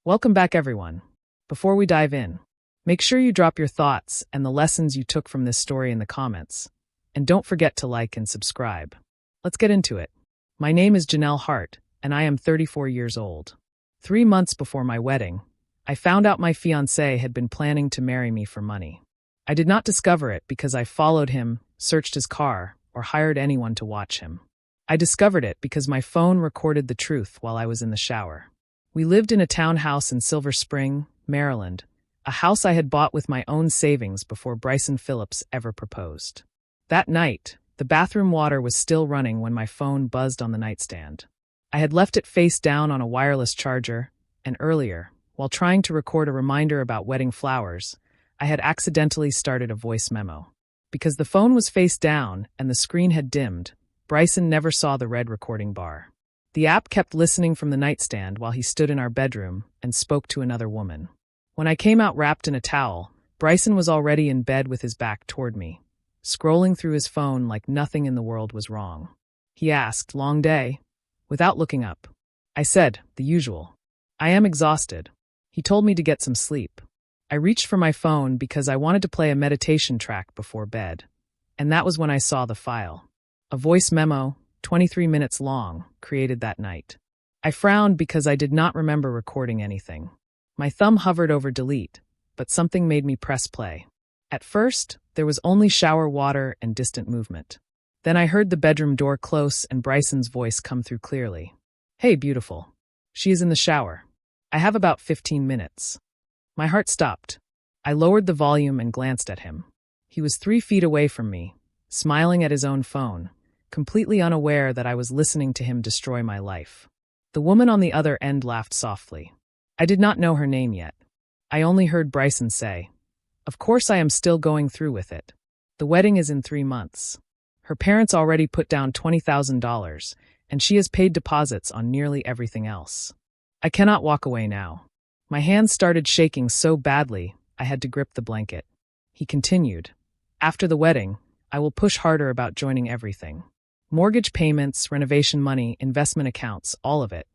Welcome back, everyone. Before we dive in, make sure you drop your thoughts and the lessons you took from this story in the comments. And don't forget to like and subscribe. Let's get into it. My name is Janelle Hart, and I am 34 years old. 3 months before my wedding, I found out my fiancé had been planning to marry me for money. I did not discover it because I followed him, searched his car, or hired anyone to watch him. I discovered it because my phone recorded the truth while I was in the shower. We lived in a townhouse in Silver Spring, Maryland, a house I had bought with my own savings before Bryson Phillips ever proposed. That night, the bathroom water was still running when my phone buzzed on the nightstand. I had left it face down on a wireless charger, and earlier, while trying to record a reminder about wedding flowers, I had accidentally started a voice memo. Because the phone was face down and the screen had dimmed, Bryson never saw the red recording bar. The app kept listening from the nightstand while he stood in our bedroom and spoke to another woman. When I came out wrapped in a towel, Bryson was already in bed with his back toward me, scrolling through his phone like nothing in the world was wrong. He asked, "Long day?" without looking up. I said, "The usual. I am exhausted." He told me to get some sleep. I reached for my phone because I wanted to play a meditation track before bed, and that was when I saw the file. A voice memo, 23 minutes long, created that night. I frowned because I did not remember recording anything. My thumb hovered over delete, but something made me press play. At first, there was only shower water and distant movement. Then I heard the bedroom door close and Bryson's voice come through clearly. "Hey, beautiful. She is in the shower. I have about 15 minutes. My heart stopped. I lowered the volume and glanced at him. He was 3 feet away from me, smiling at his own phone, completely unaware that I was listening to him destroy my life. The woman on the other end laughed softly. I did not know her name yet. I only heard Bryson say, "Of course I am still going through with it. The wedding is in 3 months. Her parents already put down $20,000, and she has paid deposits on nearly everything else. I cannot walk away now." My hands started shaking so badly, I had to grip the blanket. He continued, "After the wedding, I will push harder about joining everything. Mortgage payments, renovation money, investment accounts, all of it.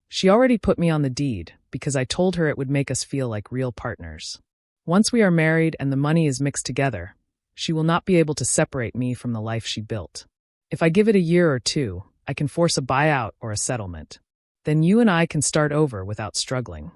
She already put me on the deed because I told her it would make us feel like real partners. Once we are married and the money is mixed together, she will not be able to separate me from the life she built. If I give it a year or 2, I can force a buyout or a settlement. Then you and I can start over without struggling."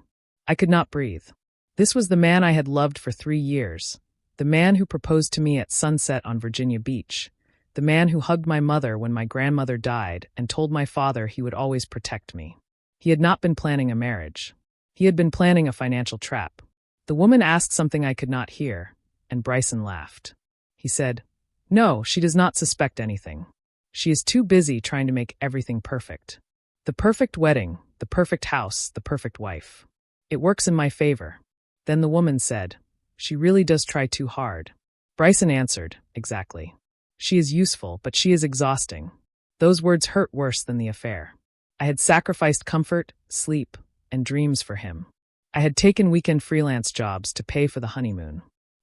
I could not breathe. This was the man I had loved for 3 years, the man who proposed to me at sunset on Virginia Beach, the man who hugged my mother when my grandmother died and told my father he would always protect me. He had not been planning a marriage. He had been planning a financial trap. The woman asked something I could not hear, and Bryson laughed. He said, "No, she does not suspect anything. She is too busy trying to make everything perfect. The perfect wedding, the perfect house, the perfect wife. It works in my favor." Then the woman said, "She really does try too hard." Bryson answered, "Exactly. She is useful, but she is exhausting." Those words hurt worse than the affair. I had sacrificed comfort, sleep, and dreams for him. I had taken weekend freelance jobs to pay for the honeymoon.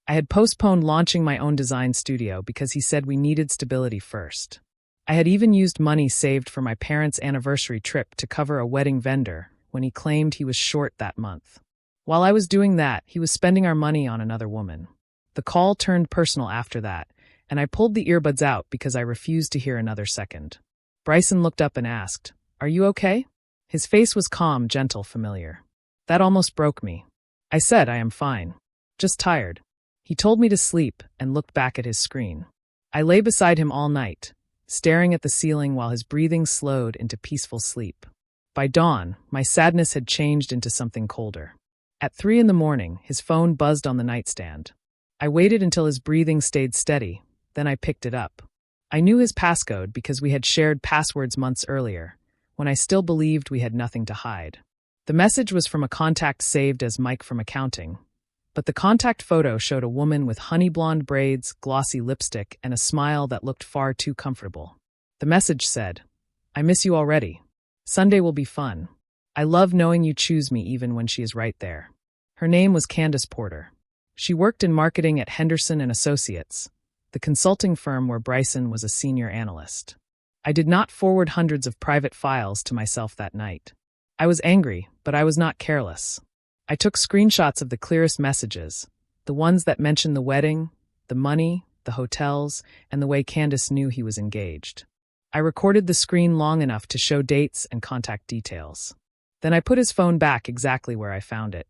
I had postponed launching my own design studio because he said we needed stability first. I had even used money saved for my parents' anniversary trip to cover a wedding vendor when he claimed he was short that month. While I was doing that, he was spending our money on another woman. The call turned personal after that, and I pulled the earbuds out because I refused to hear another second. Bryson looked up and asked, "Are you okay?" His face was calm, gentle, familiar. That almost broke me. I said, "I am fine. Just tired." He told me to sleep and looked back at his screen. I lay beside him all night, staring at the ceiling while his breathing slowed into peaceful sleep. By dawn, my sadness had changed into something colder. At 3 in the morning, his phone buzzed on the nightstand. I waited until his breathing stayed steady, then I picked it up. I knew his passcode because we had shared passwords months earlier, when I still believed we had nothing to hide. The message was from a contact saved as Mike from accounting, but the contact photo showed a woman with honey blonde braids, glossy lipstick, and a smile that looked far too comfortable. The message said, "I miss you already. Sunday will be fun. I love knowing you choose me even when she is right there." Her name was Candace Porter. She worked in marketing at Henderson and Associates, the consulting firm where Bryson was a senior analyst. I did not forward hundreds of private files to myself that night. I was angry, but I was not careless. I took screenshots of the clearest messages, the ones that mentioned the wedding, the money, the hotels, and the way Candace knew he was engaged. I recorded the screen long enough to show dates and contact details. Then I put his phone back exactly where I found it.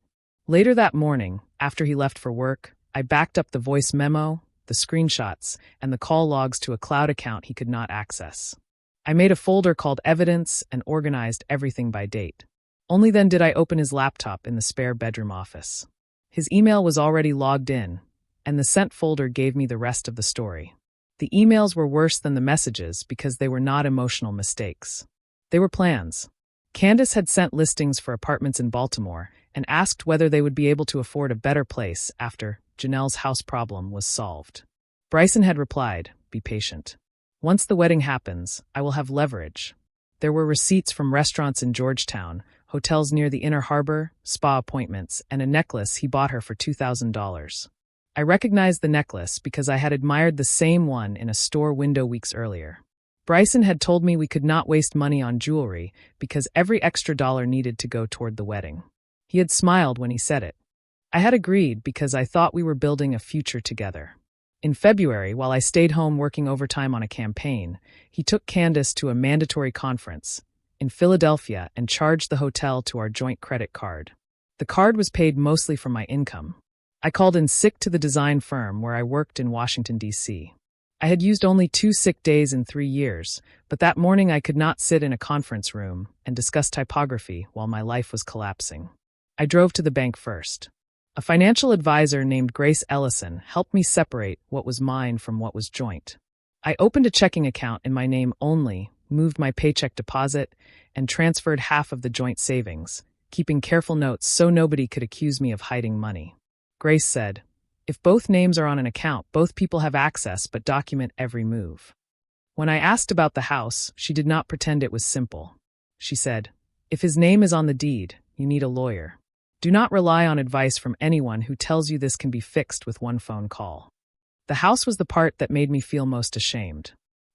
Later that morning, after he left for work, I backed up the voice memo, the screenshots, and the call logs to a cloud account he could not access. I made a folder called Evidence and organized everything by date. Only then did I open his laptop in the spare bedroom office. His email was already logged in, and the sent folder gave me the rest of the story. The emails were worse than the messages because they were not emotional mistakes. They were plans. Candace had sent listings for apartments in Baltimore and asked whether they would be able to afford a better place after Janelle's house problem was solved. Bryson had replied, "Be patient. Once the wedding happens, I will have leverage." There were receipts from restaurants in Georgetown, hotels near the Inner Harbor, spa appointments, and a necklace he bought her for $2,000. I recognized the necklace because I had admired the same one in a store window weeks earlier. Bryson had told me we could not waste money on jewelry because every extra dollar needed to go toward the wedding. He had smiled when he said it. I had agreed because I thought we were building a future together. In February, while I stayed home working overtime on a campaign, he took Candace to a mandatory conference in Philadelphia and charged the hotel to our joint credit card. The card was paid mostly from my income. I called in sick to the design firm where I worked in Washington, D.C. I had used only 2 sick days in 3 years, but that morning I could not sit in a conference room and discuss typography while my life was collapsing. I drove to the bank first. A financial advisor named Grace Ellison helped me separate what was mine from what was joint. I opened a checking account in my name only, moved my paycheck deposit, and transferred half of the joint savings, keeping careful notes so nobody could accuse me of hiding money. Grace said, "If both names are on an account, both people have access but document every move." When I asked about the house, she did not pretend it was simple. She said, "If his name is on the deed, you need a lawyer. Do not rely on advice from anyone who tells you this can be fixed with one phone call." The house was the part that made me feel most ashamed.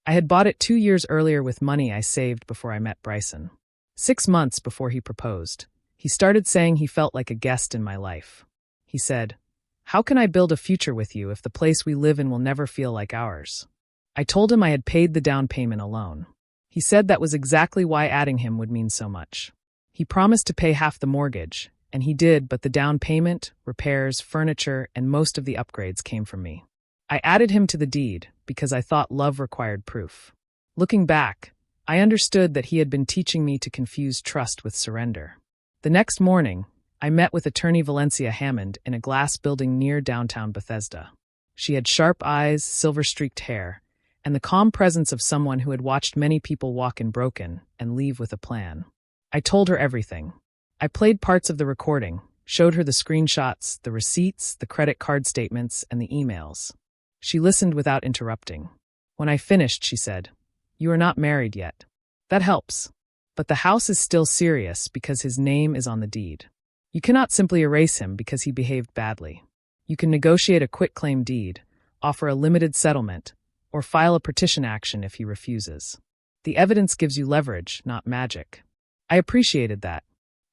I had bought it 2 years earlier with money I saved before I met Bryson. 6 months before he proposed, he started saying he felt like a guest in my life. He said, "How can I build a future with you if the place we live in will never feel like ours?" I told him I had paid the down payment alone. He said that was exactly why adding him would mean so much. He promised to pay half the mortgage, and he did, but the down payment, repairs, furniture, and most of the upgrades came from me. I added him to the deed because I thought love required proof. Looking back, I understood that he had been teaching me to confuse trust with surrender. The next morning, I met with attorney Valencia Hammond in a glass building near downtown Bethesda. She had sharp eyes, silver-streaked hair, and the calm presence of someone who had watched many people walk in broken and leave with a plan. I told her everything. I played parts of the recording, showed her the screenshots, the receipts, the credit card statements, and the emails. She listened without interrupting. When I finished, she said, "You are not married yet. That helps. But the house is still serious because his name is on the deed. You cannot simply erase him because he behaved badly. You can negotiate a quitclaim deed, offer a limited settlement, or file a petition action if he refuses. The evidence gives you leverage, not magic." I appreciated that.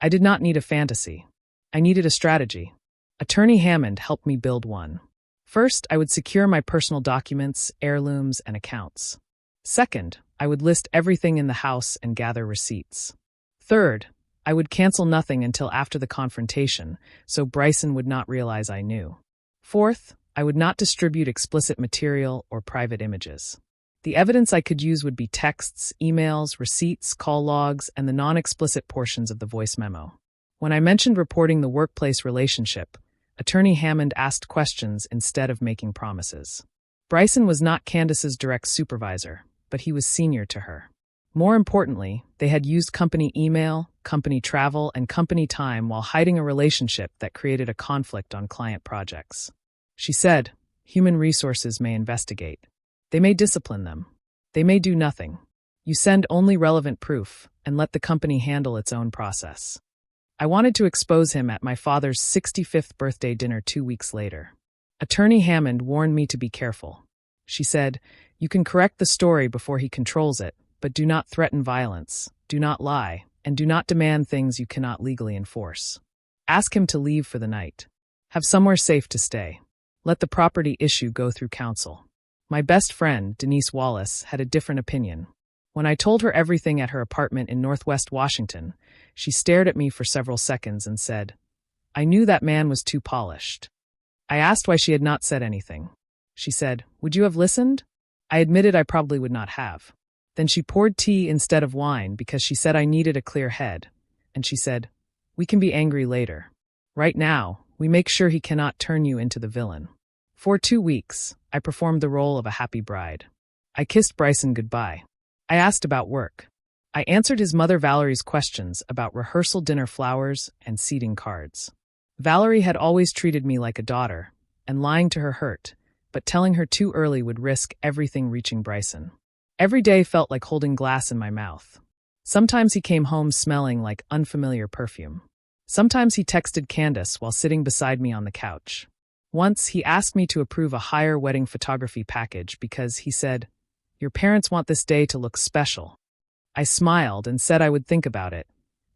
I did not need a fantasy. I needed a strategy. Attorney Hammond helped me build one. First, I would secure my personal documents, heirlooms, and accounts. Second, I would list everything in the house and gather receipts. Third, I would cancel nothing until after the confrontation, so Bryson would not realize I knew. Fourth, I would not distribute explicit material or private images. The evidence I could use would be texts, emails, receipts, call logs, and the non-explicit portions of the voice memo. When I mentioned reporting the workplace relationship, Attorney Hammond asked questions instead of making promises. Bryson was not Candace's direct supervisor, but he was senior to her. More importantly, they had used company email, company travel, and company time while hiding a relationship that created a conflict on client projects. She said, "Human resources may investigate. They may discipline them. They may do nothing. You send only relevant proof and let the company handle its own process." I wanted to expose him at my father's 65th birthday dinner 2 weeks later. Attorney Hammond warned me to be careful. She said, "You can correct the story before he controls it, but do not threaten violence, do not lie, and do not demand things you cannot legally enforce." Ask him to leave for the night. Have somewhere safe to stay. Let the property issue go through council. My best friend, Denise Wallace, had a different opinion. When I told her everything at her apartment in Northwest Washington, she stared at me for several seconds and said, "I knew that man was too polished." I asked why she had not said anything. She said, "Would you have listened?" I admitted I probably would not have. Then she poured tea instead of wine because she said I needed a clear head. And she said, "We can be angry later. Right now, we make sure he cannot turn you into the villain." For 2 weeks, I performed the role of a happy bride. I kissed Bryson goodbye. I asked about work. I answered his mother Valerie's questions about rehearsal dinner flowers and seating cards. Valerie had always treated me like a daughter, and lying to her hurt, but telling her too early would risk everything reaching Bryson. Every day felt like holding glass in my mouth. Sometimes he came home smelling like unfamiliar perfume. Sometimes he texted Candace while sitting beside me on the couch. Once, he asked me to approve a higher wedding photography package because, he said, "Your parents want this day to look special." I smiled and said I would think about it,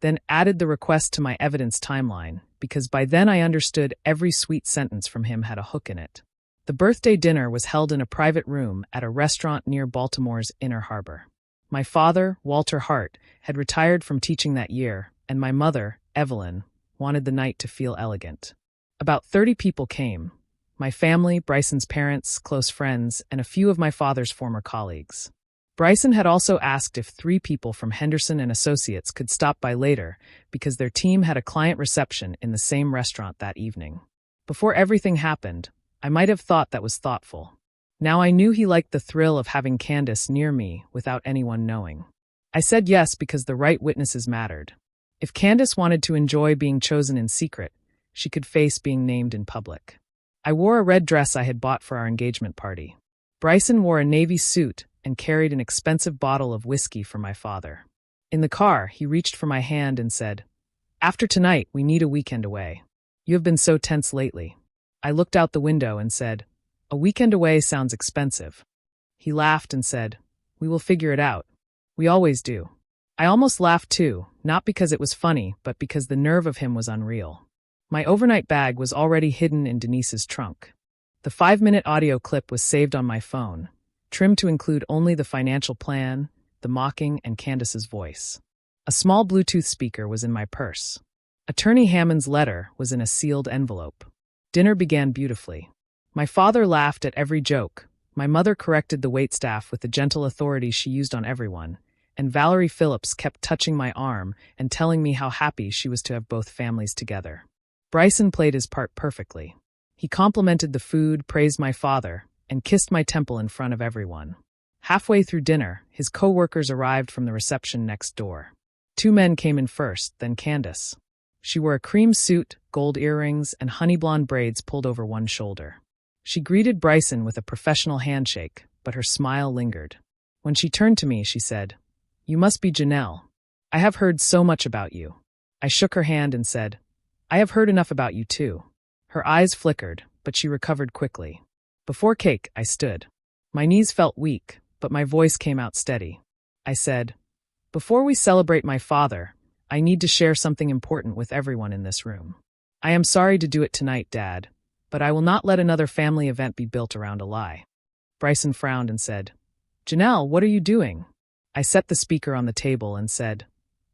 then added the request to my evidence timeline, because by then I understood every sweet sentence from him had a hook in it. The birthday dinner was held in a private room at a restaurant near Baltimore's Inner Harbor. My father, Walter Hart, had retired from teaching that year, and my mother, Evelyn, wanted the night to feel elegant. About 30 people came. My family, Bryson's parents, close friends, and a few of my father's former colleagues. Bryson had also asked if 3 people from Henderson and Associates could stop by later because their team had a client reception in the same restaurant that evening. Before everything happened, I might have thought that was thoughtful. Now I knew he liked the thrill of having Candace near me without anyone knowing. I said yes because the right witnesses mattered. If Candace wanted to enjoy being chosen in secret, she could face being named in public. I wore a red dress I had bought for our engagement party. Bryson wore a navy suit and carried an expensive bottle of whiskey for my father. In the car, he reached for my hand and said, "After tonight, we need a weekend away. You have been so tense lately." I looked out the window and said, "A weekend away sounds expensive." He laughed and said, "We will figure it out. We always do." I almost laughed too, not because it was funny, but because the nerve of him was unreal. My overnight bag was already hidden in Denise's trunk. The 5-minute audio clip was saved on my phone, trimmed to include only the financial plan, the mocking, and Candace's voice. A small Bluetooth speaker was in my purse. Attorney Hammond's letter was in a sealed envelope. Dinner began beautifully. My father laughed at every joke. My mother corrected the waitstaff with the gentle authority she used on everyone, and Valerie Phillips kept touching my arm and telling me how happy she was to have both families together. Bryson played his part perfectly. He complimented the food, praised my father, and kissed my temple in front of everyone. Halfway through dinner, his co-workers arrived from the reception next door. 2 men came in first, then Candace. She wore a cream suit, gold earrings, and honey blonde braids pulled over one shoulder. She greeted Bryson with a professional handshake, but her smile lingered. When she turned to me, she said, "You must be Janelle. I have heard so much about you." I shook her hand and said, "I have heard enough about you too." Her eyes flickered, but she recovered quickly. Before cake, I stood. My knees felt weak, but my voice came out steady. I said, "Before we celebrate my father, I need to share something important with everyone in this room. I am sorry to do it tonight, Dad, but I will not let another family event be built around a lie." Bryson frowned and said, "Janelle, what are you doing?" I set the speaker on the table and said,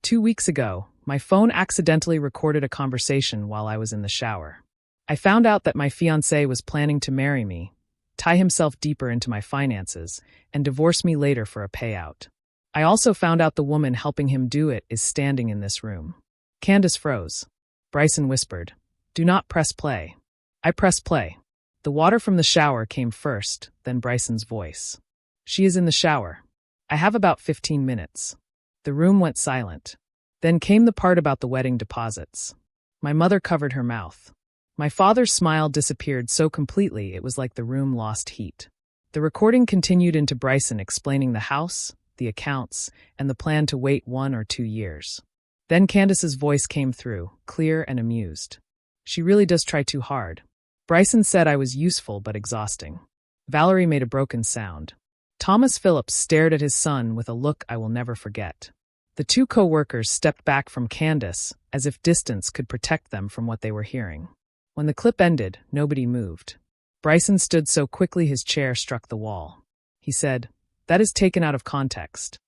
2 weeks ago, my phone accidentally recorded a conversation while I was in the shower. I found out that my fiancé was planning to marry me, tie himself deeper into my finances, and divorce me later for a payout. I also found out the woman helping him do it is standing in this room. Candace froze. Bryson whispered, "Do not press play." I pressed play. The water from the shower came first, then Bryson's voice. "She is in the shower. I have about 15 minutes. The room went silent. Then came the part about the wedding deposits. My mother covered her mouth. My father's smile disappeared so completely it was like the room lost heat. The recording continued into Bryson explaining the house, the accounts, and the plan to wait 1 or 2 years. Then Candace's voice came through, clear and amused. "She really does try too hard." Bryson said I was useful but exhausting. Valerie made a broken sound. Thomas Phillips stared at his son with a look I will never forget. The two co-workers stepped back from Candace as if distance could protect them from what they were hearing. When the clip ended, nobody moved. Bryson stood so quickly his chair struck the wall. He said, "That is taken out of context."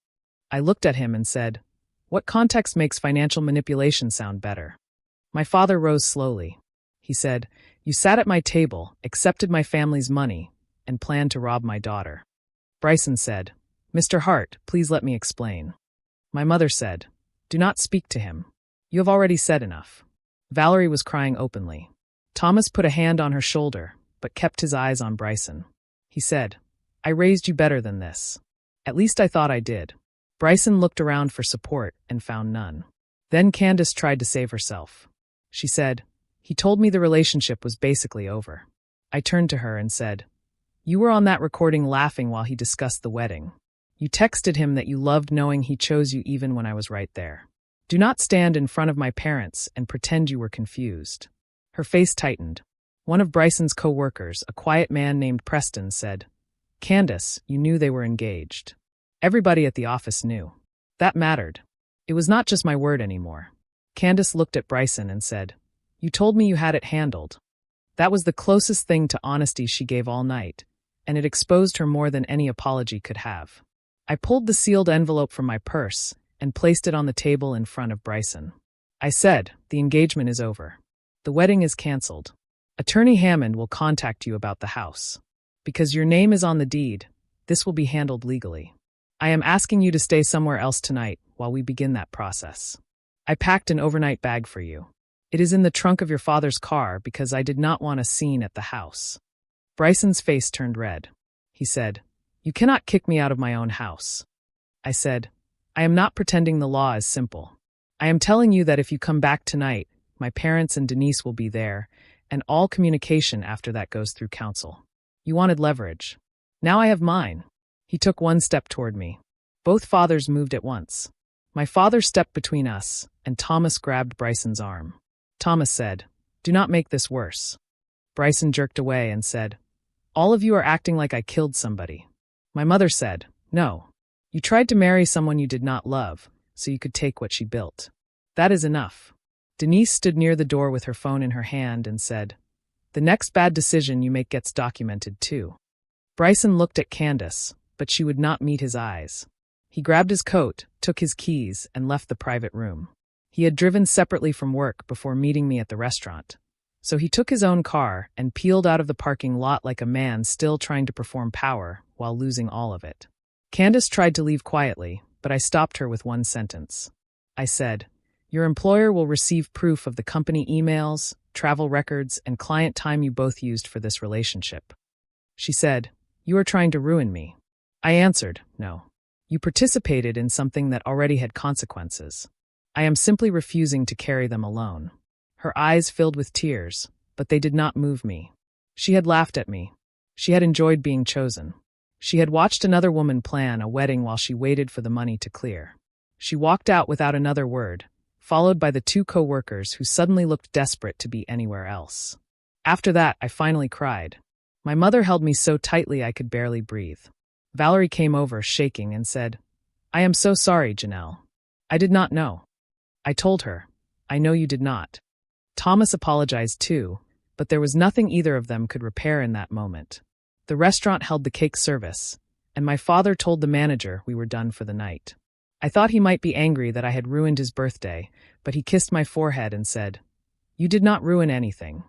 I looked at him and said, "What context makes financial manipulation sound better?" My father rose slowly. He said, "You sat at my table, accepted my family's money, and planned to rob my daughter." Bryson said, "Mr. Hart, please let me explain." My mother said, "Do not speak to him. You have already said enough." Valerie was crying openly. Thomas put a hand on her shoulder, but kept his eyes on Bryson. He said, "I raised you better than this. At least I thought I did." Bryson looked around for support and found none. Then Candace tried to save herself. She said, "He told me the relationship was basically over." I turned to her and said, "You were on that recording laughing while he discussed the wedding. You texted him that you loved knowing he chose you even when I was right there. Do not stand in front of my parents and pretend you were confused." Her face tightened. One of Bryson's co-workers, a quiet man named Preston, said, "Candace, you knew they were engaged." Everybody at the office knew. That mattered. It was not just my word anymore. Candace looked at Bryson and said, "You told me you had it handled." That was the closest thing to honesty she gave all night, and it exposed her more than any apology could have. I pulled the sealed envelope from my purse and placed it on the table in front of Bryson. I said, "The engagement is over. The wedding is canceled. Attorney Hammond will contact you about the house. Because your name is on the deed, this will be handled legally. I am asking you to stay somewhere else tonight while we begin that process. I packed an overnight bag for you. It is in the trunk of your father's car because I did not want a scene at the house." Bryson's face turned red. He said, "You cannot kick me out of my own house." I said, "I am not pretending the law is simple. I am telling you that if you come back tonight, my parents and Denise will be there, and all communication after that goes through counsel. You wanted leverage. Now I have mine." He took one step toward me. Both fathers moved at once. My father stepped between us, and Thomas grabbed Bryson's arm. Thomas said, "Do not make this worse." Bryson jerked away and said, "All of you are acting like I killed somebody." My mother said, "No. You tried to marry someone you did not love, so you could take what she built. That is enough." Denise stood near the door with her phone in her hand and said, "The next bad decision you make gets documented too." Bryson looked at Candace, but she would not meet his eyes. He grabbed his coat, took his keys, and left the private room. He had driven separately from work before meeting me at the restaurant. So he took his own car and peeled out of the parking lot like a man still trying to perform power while losing all of it. Candace tried to leave quietly, but I stopped her with one sentence. I said, "Your employer will receive proof of the company emails, travel records, and client time you both used for this relationship." She said, "You are trying to ruin me." I answered, "No. You participated in something that already had consequences. I am simply refusing to carry them alone." Her eyes filled with tears, but they did not move me. She had laughed at me. She had enjoyed being chosen. She had watched another woman plan a wedding while she waited for the money to clear. She walked out without another word, followed by the two co-workers who suddenly looked desperate to be anywhere else. After that, I finally cried. My mother held me so tightly I could barely breathe. Valerie came over, shaking, and said, "I am so sorry, Janelle. I did not know." I told her, "I know you did not." Thomas apologized too, but there was nothing either of them could repair in that moment. The restaurant held the cake service, and my father told the manager we were done for the night. I thought he might be angry that I had ruined his birthday, but he kissed my forehead and said, "You did not ruin anything.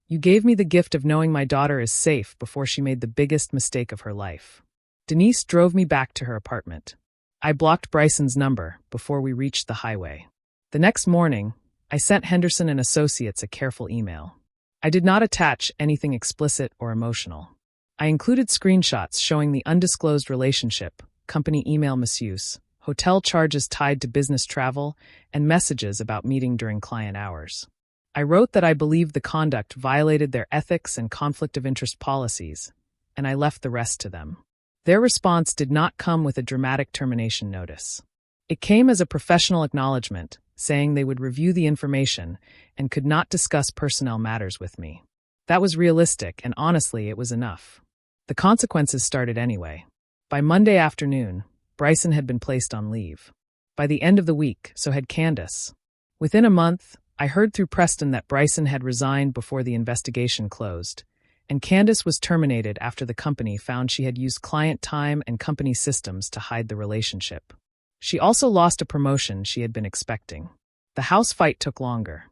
You gave me the gift of knowing my daughter is safe before she made the biggest mistake of her life." Denise drove me back to her apartment. I blocked Bryson's number before we reached the highway. The next morning, I sent Henderson and Associates a careful email. I did not attach anything explicit or emotional. I included screenshots showing the undisclosed relationship, company email misuse, hotel charges tied to business travel, and messages about meeting during client hours. I wrote that I believed the conduct violated their ethics and conflict of interest policies, and I left the rest to them. Their response did not come with a dramatic termination notice. It came as a professional acknowledgement, saying they would review the information and could not discuss personnel matters with me. That was realistic, and honestly, it was enough. The consequences started anyway. By Monday afternoon, Bryson had been placed on leave. By the end of the week, so had Candace. Within a month, I heard through Preston that Bryson had resigned before the investigation closed, and Candace was terminated after the company found she had used client time and company systems to hide the relationship. She also lost a promotion she had been expecting. The house fight took longer.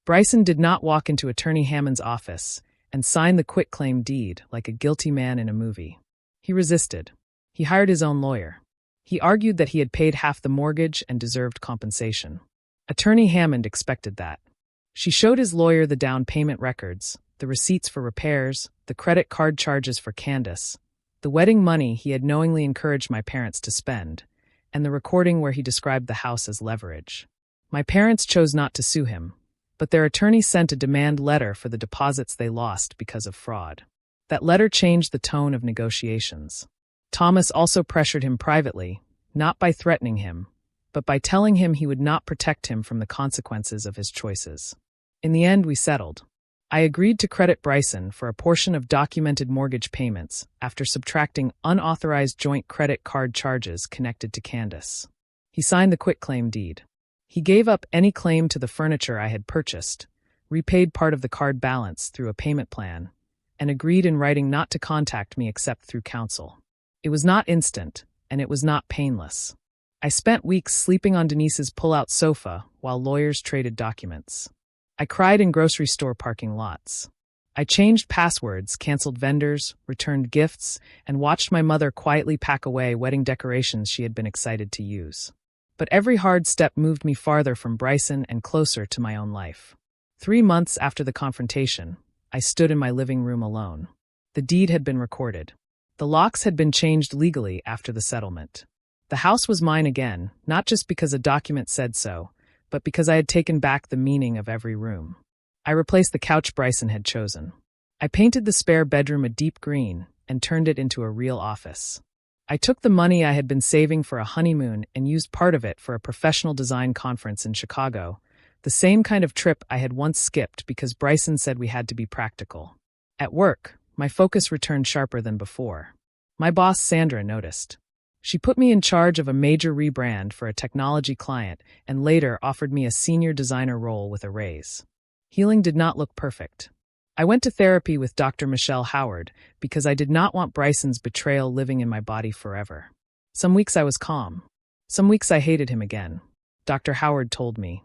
Bryson did not walk into Attorney Hammond's office and sign the quitclaim deed like a guilty man in a movie. He resisted. He hired his own lawyer. He argued that he had paid half the mortgage and deserved compensation. Attorney Hammond expected that. She showed his lawyer the down payment records, the receipts for repairs, the credit card charges for Candace, the wedding money he had knowingly encouraged my parents to spend, and the recording where he described the house as leverage. My parents chose not to sue him, but their attorney sent a demand letter for the deposits they lost because of fraud. That letter changed the tone of negotiations. Thomas also pressured him privately, not by threatening him, but by telling him he would not protect him from the consequences of his choices. In the end, we settled. I agreed to credit Bryson for a portion of documented mortgage payments after subtracting unauthorized joint credit card charges connected to Candace. He signed the quitclaim deed. He gave up any claim to the furniture I had purchased, repaid part of the card balance through a payment plan, and agreed in writing not to contact me except through counsel. It was not instant, and it was not painless. I spent weeks sleeping on Denise's pull-out sofa while lawyers traded documents. I cried in grocery store parking lots. I changed passwords, canceled vendors, returned gifts, and watched my mother quietly pack away wedding decorations she had been excited to use. But every hard step moved me farther from Bryson and closer to my own life. 3 months after the confrontation, I stood in my living room alone. The deed had been recorded. The locks had been changed legally after the settlement. The house was mine again, not just because a document said so, but because I had taken back the meaning of every room. I replaced the couch Bryson had chosen. I painted the spare bedroom a deep green and turned it into a real office. I took the money I had been saving for a honeymoon and used part of it for a professional design conference in Chicago, the same kind of trip I had once skipped because Bryson said we had to be practical. At work, my focus returned sharper than before. My boss, Sandra, noticed. She put me in charge of a major rebrand for a technology client and later offered me a senior designer role with a raise. Healing did not look perfect. I went to therapy with Dr. Michelle Howard because I did not want Bryson's betrayal living in my body forever. Some weeks I was calm. Some weeks I hated him again. Dr. Howard told me,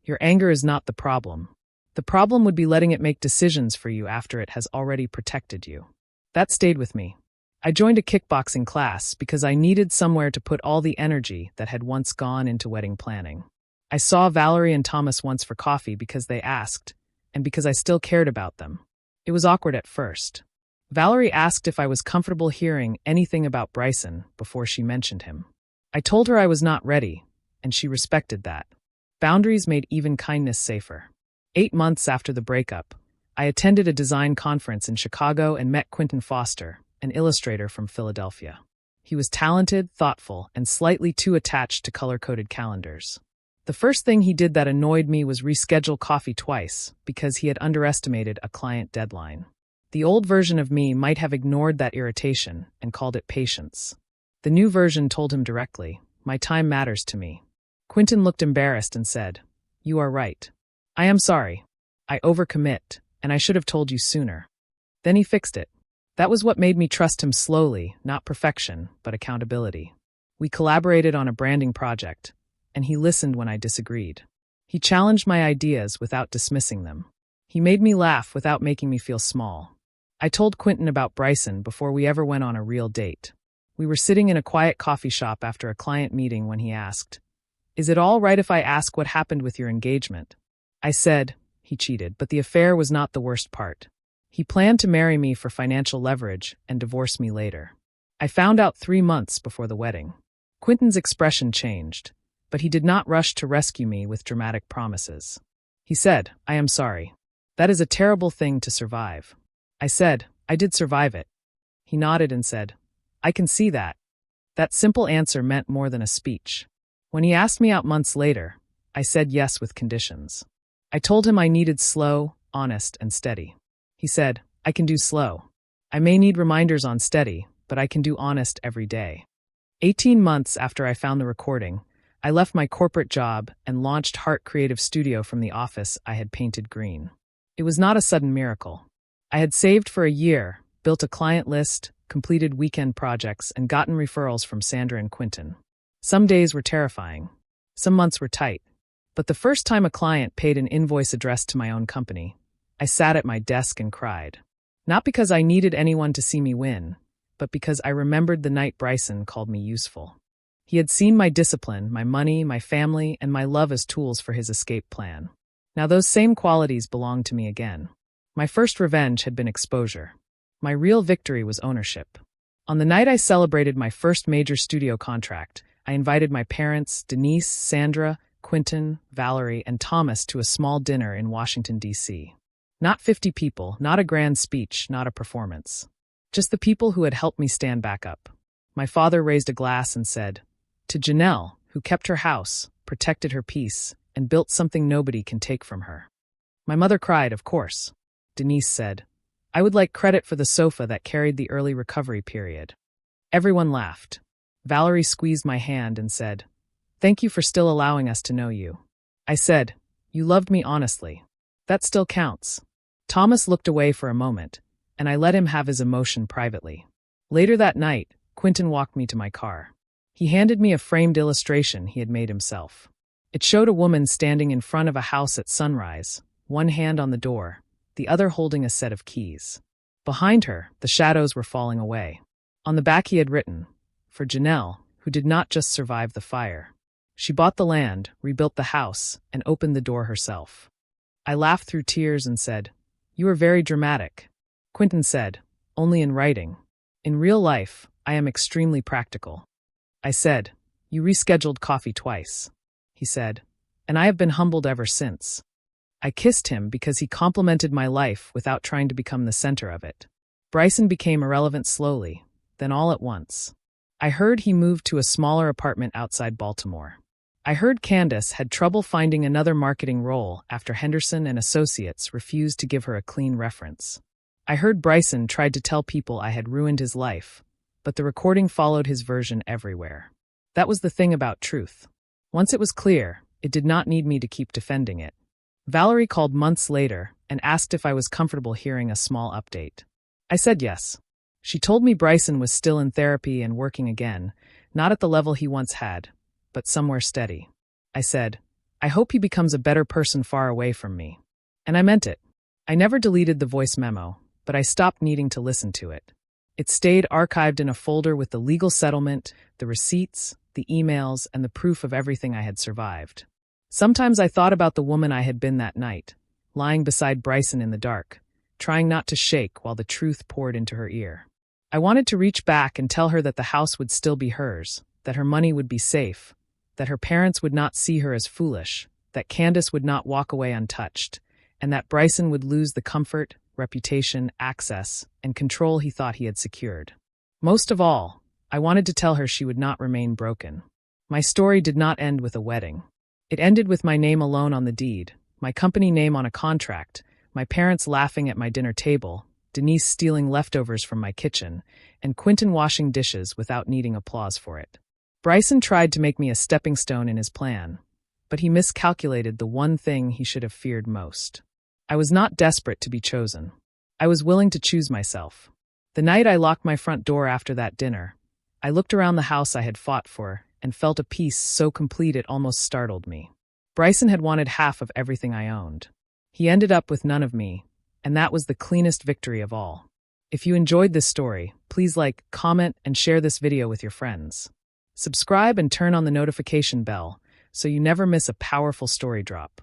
"Your anger is not the problem. The problem would be letting it make decisions for you after it has already protected you." That stayed with me. I joined a kickboxing class because I needed somewhere to put all the energy that had once gone into wedding planning. I saw Valerie and Thomas once for coffee because they asked, and because I still cared about them. It was awkward at first. Valerie asked if I was comfortable hearing anything about Bryson before she mentioned him. I told her I was not ready, and she respected that. Boundaries made even kindness safer. 8 months after the breakup, I attended a design conference in Chicago and met Quentin Foster, an illustrator from Philadelphia. He was talented, thoughtful, and slightly too attached to color-coded calendars. The first thing he did that annoyed me was reschedule coffee twice because he had underestimated a client deadline. The old version of me might have ignored that irritation and called it patience. The new version told him directly, "My time matters to me." Quentin looked embarrassed and said, "You are right. I am sorry. I overcommit, and I should have told you sooner." Then he fixed it. That was what made me trust him slowly, not perfection, but accountability. We collaborated on a branding project, and he listened when I disagreed. He challenged my ideas without dismissing them. He made me laugh without making me feel small. I told Quentin about Bryson before we ever went on a real date. We were sitting in a quiet coffee shop after a client meeting when he asked, "Is it all right if I ask what happened with your engagement?" I said, he cheated, but the affair was not the worst part. He planned to marry me for financial leverage and divorce me later. I found out 3 months before the wedding. Quentin's expression changed, but he did not rush to rescue me with dramatic promises. He said, "I am sorry. That is a terrible thing to survive." I said, "I did survive it." He nodded and said, "I can see that." That simple answer meant more than a speech. When he asked me out months later, I said yes with conditions. I told him I needed slow, honest, and steady. He said, "I can do slow. I may need reminders on steady, but I can do honest every day." 18 months after I found the recording, I left my corporate job and launched Heart Creative Studio from the office I had painted green. It was not a sudden miracle. I had saved for a year, built a client list, completed weekend projects, and gotten referrals from Sandra and Quentin. Some days were terrifying. Some months were tight. But the first time a client paid an invoice addressed to my own company, I sat at my desk and cried. Not because I needed anyone to see me win, but because I remembered the night Bryson called me useful. He had seen my discipline, my money, my family, and my love as tools for his escape plan. Now those same qualities belonged to me again. My first revenge had been exposure. My real victory was ownership. On the night I celebrated my first major studio contract, I invited my parents, Denise, Sandra, Quentin, Valerie, and Thomas to a small dinner in Washington, D.C. Not 50 people, not a grand speech, not a performance. Just the people who had helped me stand back up. My father raised a glass and said, "To Janelle, who kept her house, protected her peace, and built something nobody can take from her." My mother cried, of course. Denise said, "I would like credit for the sofa that carried the early recovery period." Everyone laughed. Valerie squeezed my hand and said, "Thank you for still allowing us to know you." I said, "You loved me honestly. That still counts." Thomas looked away for a moment, and I let him have his emotion privately. Later that night, Quentin walked me to my car. He handed me a framed illustration he had made himself. It showed a woman standing in front of a house at sunrise, one hand on the door, the other holding a set of keys. Behind her, the shadows were falling away. On the back he had written, "For Janelle, who did not just survive the fire. She bought the land, rebuilt the house, and opened the door herself." I laughed through tears and said, "You are very dramatic." Quentin said, "Only in writing. In real life, I am extremely practical." I said, "You rescheduled coffee twice." He said, "And I have been humbled ever since." I kissed him because he complimented my life without trying to become the center of it. Bryson became irrelevant slowly, then all at once. I heard he moved to a smaller apartment outside Baltimore. I heard Candace had trouble finding another marketing role after Henderson and Associates refused to give her a clean reference. I heard Bryson tried to tell people I had ruined his life, but the recording followed his version everywhere. That was the thing about truth. Once it was clear, it did not need me to keep defending it. Valerie called months later and asked if I was comfortable hearing a small update. I said yes. She told me Bryson was still in therapy and working again, not at the level he once had, but somewhere steady. I said, "I hope he becomes a better person far away from me." And I meant it. I never deleted the voice memo, but I stopped needing to listen to it. It stayed archived in a folder with the legal settlement, the receipts, the emails, and the proof of everything I had survived. Sometimes I thought about the woman I had been that night, lying beside Bryson in the dark, trying not to shake while the truth poured into her ear. I wanted to reach back and tell her that the house would still be hers, that her money would be safe, that her parents would not see her as foolish, that Candace would not walk away untouched, and that Bryson would lose the comfort, reputation, access, and control he thought he had secured. Most of all, I wanted to tell her she would not remain broken. My story did not end with a wedding. It ended with my name alone on the deed, my company name on a contract, my parents laughing at my dinner table, Denise stealing leftovers from my kitchen, and Quentin washing dishes without needing applause for it. Bryson tried to make me a stepping stone in his plan, but he miscalculated the one thing he should have feared most. I was not desperate to be chosen. I was willing to choose myself. The night I locked my front door after that dinner, I looked around the house I had fought for and felt a peace so complete it almost startled me. Bryson had wanted half of everything I owned. He ended up with none of me, and that was the cleanest victory of all. If you enjoyed this story, please like, comment, and share this video with your friends. Subscribe and turn on the notification bell so you never miss a powerful story drop.